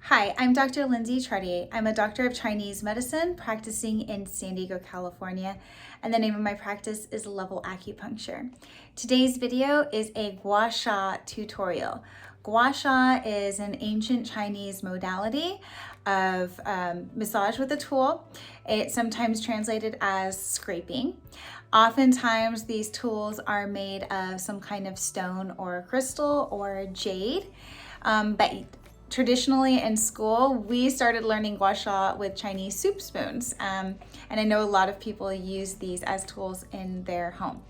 Hi, I'm Dr. Lindsay Trottier. I'm a doctor of Chinese medicine practicing in San Diego, California, and the name of my practice is Level Acupuncture. Today's video is a Gua Sha tutorial. Gua Sha is an ancient Chinese modality of massage with a tool. It's sometimes translated as scraping. Oftentimes these tools are made of some kind of stone or crystal or jade, but traditionally in school, we started learning Gua Sha with Chinese soup spoons. And I know a lot of people use these as tools in their home.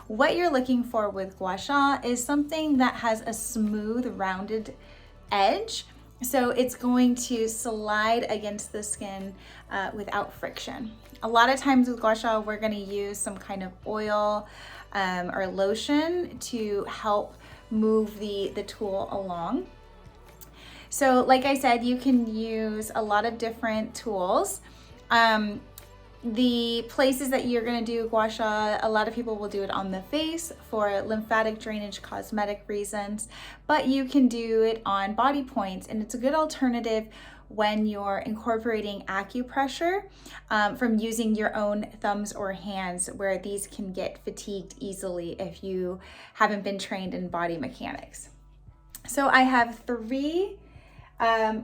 What you're looking for with Gua Sha is something that has a smooth, rounded edge. So it's going to slide against the skin without friction. A lot of times with Gua Sha, we're gonna use some kind of oil or lotion to help move the tool along. So like I said, you can use a lot of different tools. The places that you're gonna do Gua Sha, a lot of people will do it on the face for lymphatic drainage, cosmetic reasons, but you can do it on body points, and it's a good alternative when you're incorporating acupressure from using your own thumbs or hands, where these can get fatigued easily if you haven't been trained in body mechanics. So I have three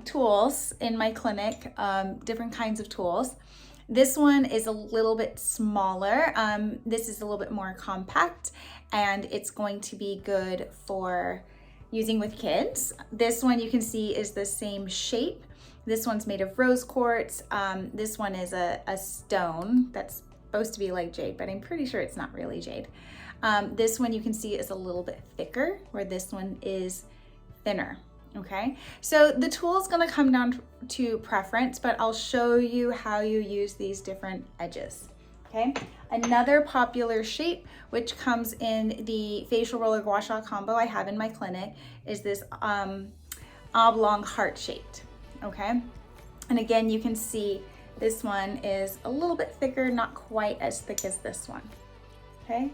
tools in my clinic, different kinds of tools. This one is a little bit smaller. This is a little bit more compact, and it's going to be good for using with kids. This one you can see is the same shape. This one's made of rose quartz. This one is a stone that's supposed to be like jade, but I'm pretty sure it's not really jade. This one you can see is a little bit thicker, where this one is thinner. Okay, so the tool is going to come down to preference, but I'll show you how you use these different edges. Okay, another popular shape, which comes in the facial roller Gua Sha combo I have in my clinic, is this oblong heart shaped. Okay, and again, you can see this one is a little bit thicker, not quite as thick as this one. Okay.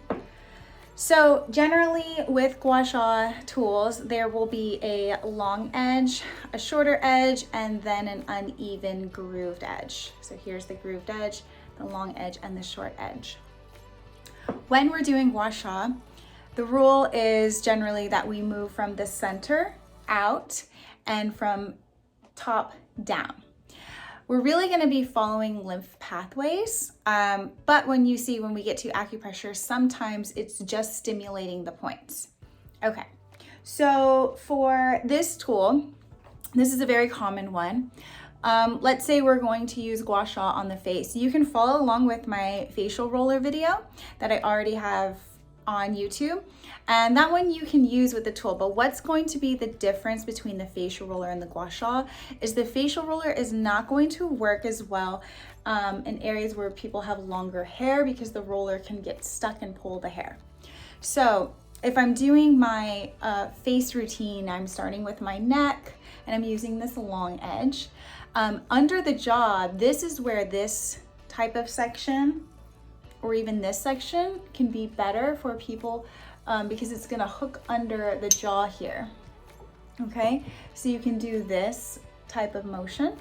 So generally with Gua Sha tools, there will be a long edge, a shorter edge, and then an uneven grooved edge. So here's the grooved edge, the long edge, and the short edge. When we're doing Gua Sha, the rule is generally that we move from the center out and from top down. We're really going to be following lymph pathways, but when we get to acupressure, sometimes it's just stimulating the points. Okay, so for this tool, this is a very common one. Let's say we're going to use Gua Sha on the face. You can follow along with my facial roller video that I already have on YouTube, and that one you can use with the tool. But what's going to be the difference between the facial roller and the Gua Sha is the facial roller is not going to work as well in areas where people have longer hair, because the roller can get stuck and pull the hair. So if I'm doing my face routine, I'm starting with my neck and I'm using this long edge. Under the jaw, this is where this type of section or even this section can be better for people because it's gonna hook under the jaw here. Okay, so you can do this type of motion.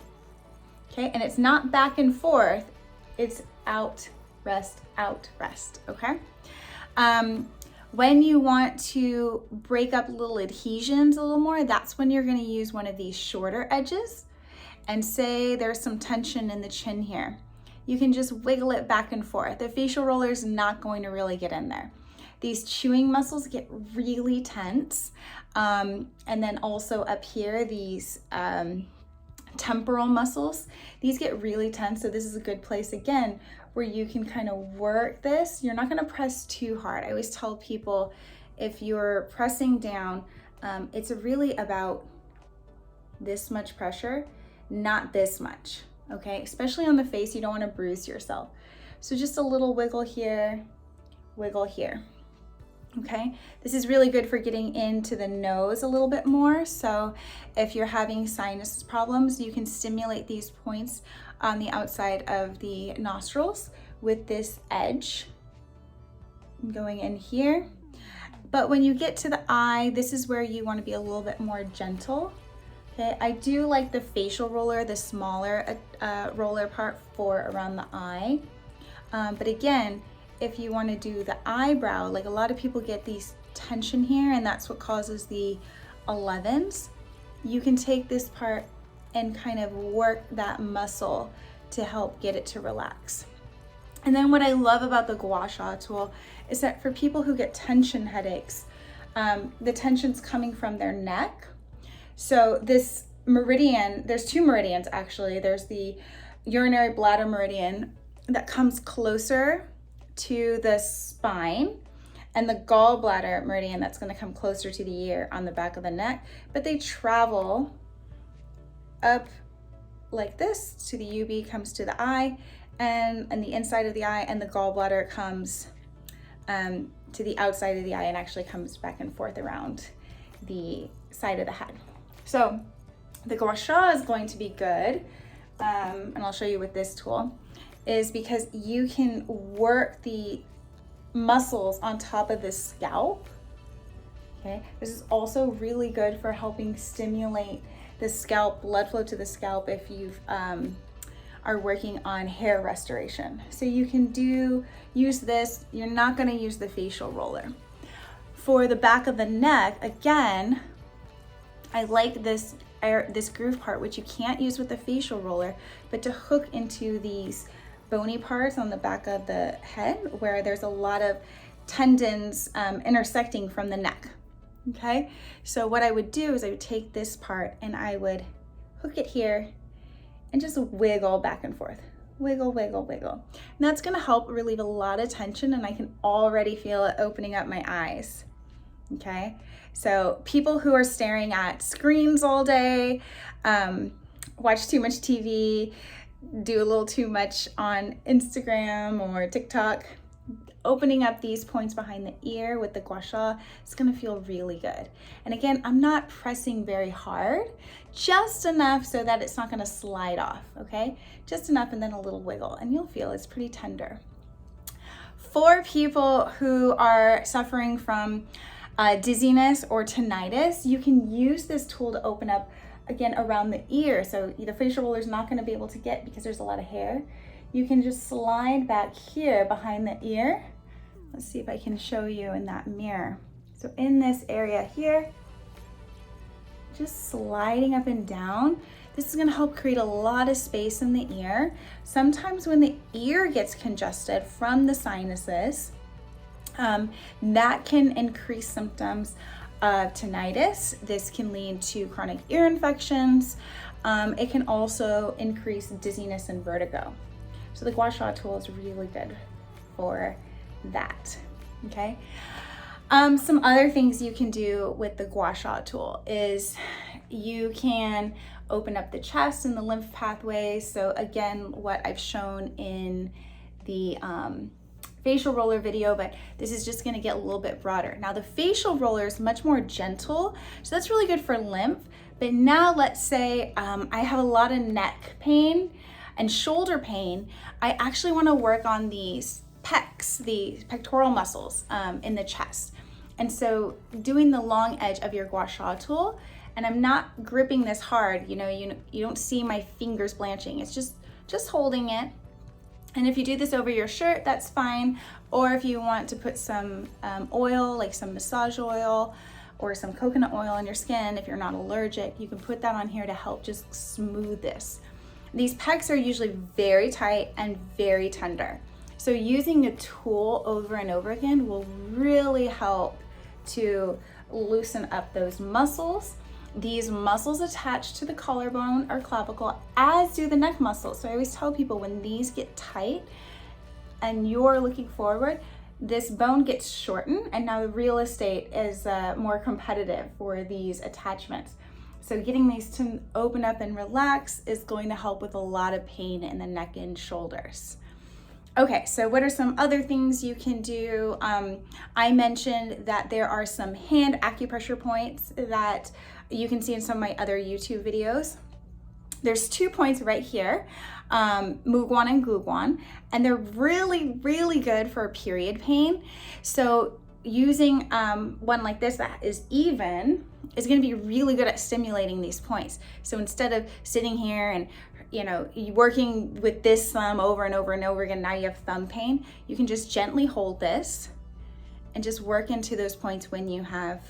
Okay, and it's not back and forth, it's out, rest, okay? When you want to break up little adhesions a little more, that's when you're gonna use one of these shorter edges. And say there's some tension in the chin here, you can just wiggle it back and forth. The facial roller is not going to really get in there. These chewing muscles get really tense. And then also up here, these temporal muscles, these get really tense. So this is a good place, again, where you can kind of work this. You're not gonna press too hard. I always tell people, if you're pressing down, it's really about this much pressure, not this much. Okay, especially on the face, you don't want to bruise yourself. So just a little wiggle here, wiggle here. Okay, this is really good for getting into the nose a little bit more. So if you're having sinus problems, you can stimulate these points on the outside of the nostrils with this edge going in here. But when you get to the eye, this is where you want to be a little bit more gentle. Okay, I do like the facial roller, the smaller roller part for around the eye. But again, if you want to do the eyebrow, like a lot of people get these tension here and that's what causes the 11s. You can take this part and kind of work that muscle to help get it to relax. And then what I love about the Gua Sha tool is that for people who get tension headaches, the tension's coming from their neck. So this meridian, there's two meridians actually. There's the urinary bladder meridian that comes closer to the spine, and the gallbladder meridian that's going to come closer to the ear on the back of the neck, but they travel up like this to the UB, comes to the eye, and the inside of the eye, and the gallbladder comes to the outside of the eye and actually comes back and forth around the side of the head. So the Gua Sha is going to be good, and I'll show you with this tool, is because you can work the muscles on top of the scalp. Okay, this is also really good for helping stimulate the scalp, blood flow to the scalp if you are working on hair restoration. So you can use this. You're not going to use the facial roller. For the back of the neck, again, I like this groove part, which you can't use with the facial roller, but to hook into these bony parts on the back of the head where there's a lot of tendons intersecting from the neck. Okay, so what I would do is I would take this part and I would hook it here and just wiggle back and forth. Wiggle, wiggle, wiggle. And that's gonna help relieve a lot of tension, and I can already feel it opening up my eyes. Okay, so people who are staring at screens all day, watch too much TV, do a little too much on Instagram or TikTok, opening up these points behind the ear with the Gua Sha is going to feel really good. And again, I'm not pressing very hard, just enough so that it's not going to slide off, okay? Just enough, and then a little wiggle, and you'll feel it's pretty tender. For people who are suffering from dizziness or tinnitus, you can use this tool to open up again around the ear. So the facial roller is not going to be able to get because there's a lot of hair. You can just slide back here behind the ear. Let's see if I can show you in that mirror. So in this area here, just sliding up and down. This is going to help create a lot of space in the ear. Sometimes when the ear gets congested from the sinuses, that can increase symptoms of tinnitus. This can lead to chronic ear infections. It can also increase dizziness and vertigo. So the Gua Sha tool is really good for that, okay? Some other things you can do with the Gua Sha tool is you can open up the chest and the lymph pathways. So again, what I've shown in the facial roller video, but this is just gonna get a little bit broader. Now the facial roller is much more gentle, so that's really good for lymph. But now let's say I have a lot of neck pain and shoulder pain. I actually wanna work on these pecs, the pectoral muscles in the chest. And so doing the long edge of your Gua Sha tool, and I'm not gripping this hard, you don't see my fingers blanching, it's just holding it. And if you do this over your shirt, that's fine. Or if you want to put some oil, like some massage oil or some coconut oil on your skin, if you're not allergic, you can put that on here to help just smooth this. These pecs are usually very tight and very tender. So using a tool over and over again will really help to loosen up those muscles. These muscles attach to the collarbone or clavicle, as do the neck muscles. So I always tell people when these get tight and you're looking forward, this bone gets shortened, and now the real estate is more competitive for these attachments. So getting these to open up and relax is going to help with a lot of pain in the neck and shoulders. Okay, so what are some other things you can do? I mentioned that there are some hand acupressure points that you can see in some of my other YouTube videos. There's 2 points right here, Muguan and Guguan, and they're really, really good for period pain. So using one like this that is even, is going to be really good at stimulating these points. So instead of sitting here and working with this thumb over and over and over again, now you have thumb pain, you can just gently hold this and just work into those points when you have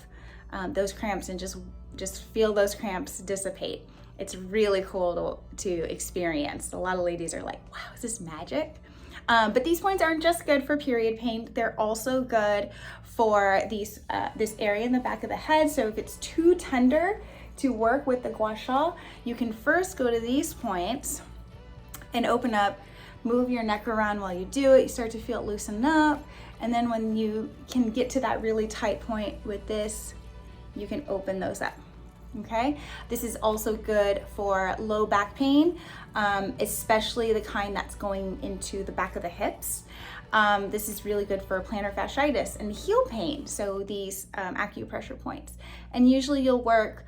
those cramps, and just feel those cramps dissipate. It's really cool to experience. A lot of ladies are like, wow, is this magic? But these points aren't just good for period pain, they're also good for this area in the back of the head. So if it's too tender to work with the Gua Sha, you can first go to these points and open up, move your neck around while you do it. You start to feel it loosen up. And then when you can get to that really tight point with this, you can open those up. Okay, this is also good for low back pain, especially the kind that's going into the back of the hips. This is really good for plantar fasciitis and heel pain, so these acupressure points. And usually you'll work,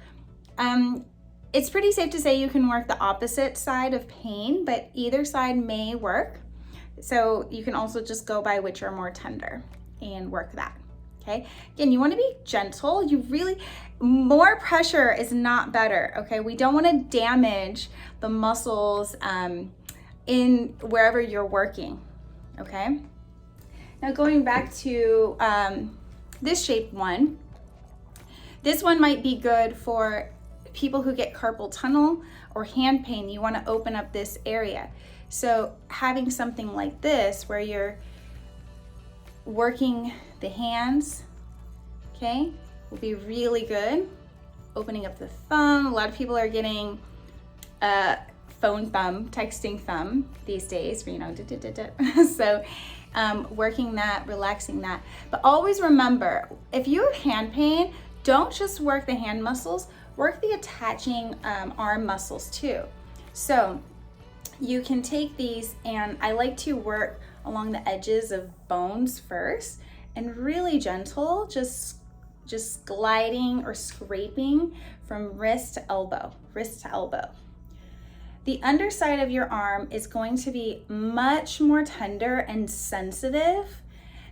it's pretty safe to say you can work the opposite side of pain, but either side may work. So you can also just go by which are more tender and work that. Okay, again, you want to be gentle. More pressure is not better. Okay, we don't want to damage the muscles in wherever you're working. Okay, now going back to this shape one, this one might be good for people who get carpal tunnel or hand pain. You want to open up this area. So having something like this where you're working the hands, okay, will be really good. Opening up the thumb. A lot of people are getting phone thumb, texting thumb these days, so working that, relaxing that. But always remember, if you have hand pain, don't just work the hand muscles, work the attaching arm muscles too. So you can take these, and I like to work along the edges of bones first, and really gentle, just gliding or scraping from wrist to elbow, The underside of your arm is going to be much more tender and sensitive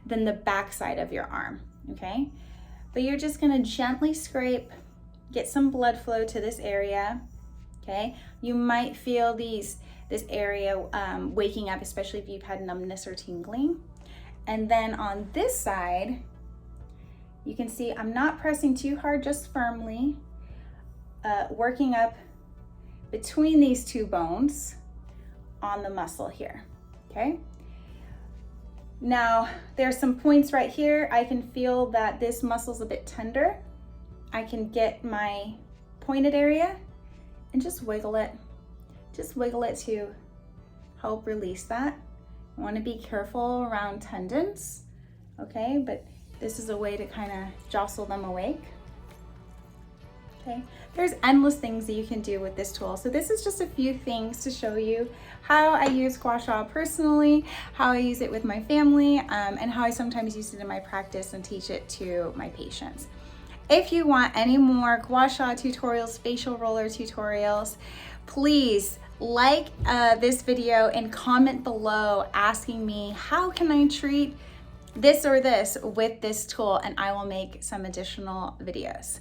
than the backside of your arm, okay? But you're just gonna gently scrape, get some blood flow to this area, okay? You might feel this area waking up, especially if you've had numbness or tingling. And then on this side, you can see I'm not pressing too hard, just firmly working up between these two bones on the muscle here, okay? Now, there's some points right here. I can feel that this muscle's a bit tender. I can get my pointed area and just wiggle it. Just wiggle it to help release that. I want to be careful around tendons, okay? But this is a way to kind of jostle them awake. Okay, there's endless things that you can do with this tool. So this is just a few things to show you how I use Gua Sha personally, how I use it with my family, and how I sometimes use it in my practice and teach it to my patients. If you want any more Gua Sha tutorials, facial roller tutorials, please like this video and comment below asking me how can I treat this or this with this tool, and I will make some additional videos.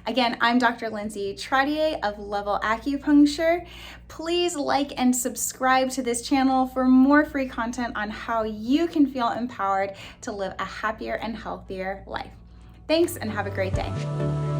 Again, I'm Dr. Lindsay Trottier of Level Acupuncture. Please like and subscribe to this channel for more free content on how you can feel empowered to live a happier and healthier life. Thanks, and have a great day.